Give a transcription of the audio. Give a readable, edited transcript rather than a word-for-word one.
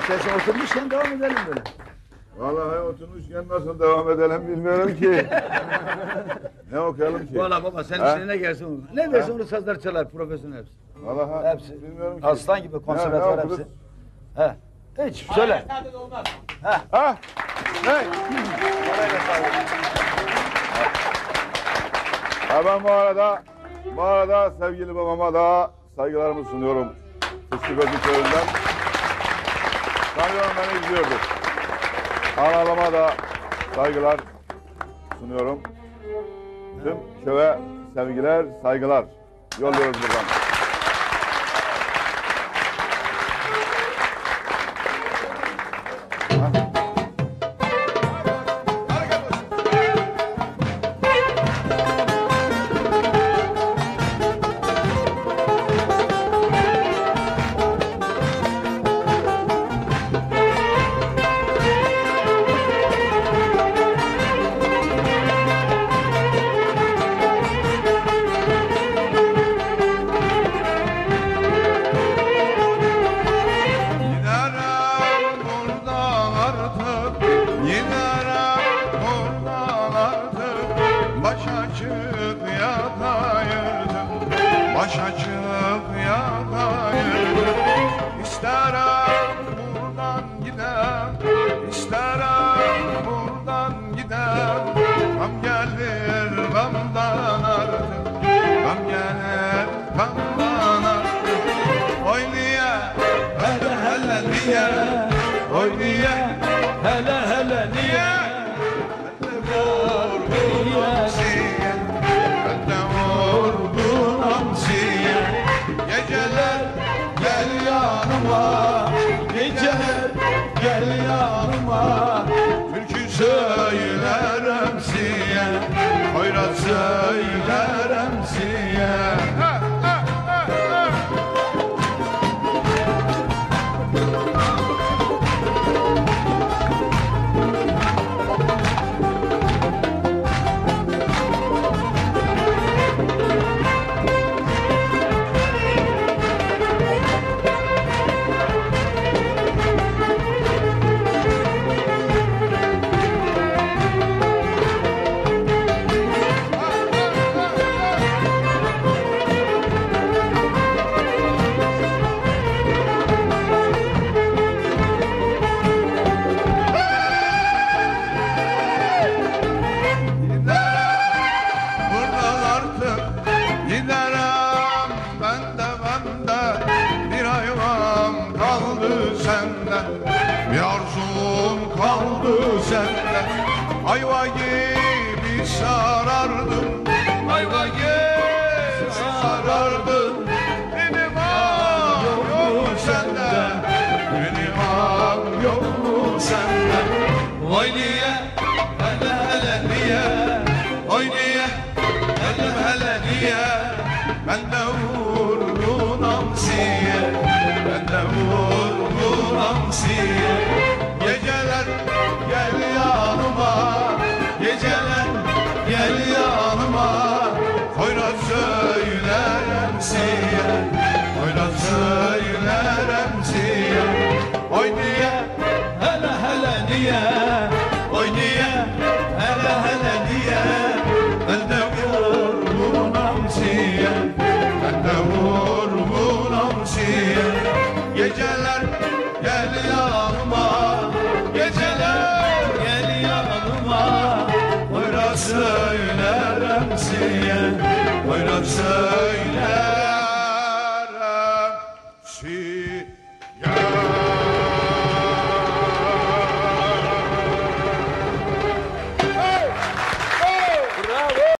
İstersen oturmuşken devam edelim böyle. Vallahi oturmuşken nasıl devam edelim bilmiyorum ki. Ne okuyalım ki? Valla baba sen işine ne gelsin onu. Ne derse onu sazlar çalar profesyonel hepsi. Vallahi Hepsi. bilmiyorum ki. Aslan gibi konservatuvar hepsi. He. Hiç söyle. Ha? Ha? Ne? Ha ben bu arada sevgili babama da saygılarımı sunuyorum. Fıstıközü köyünden. Sanıyorum beni izliyordur. Analıma da saygılar sunuyorum. Tüm köye sevgiler, saygılar yolluyoruz buradan. Söylerim siye,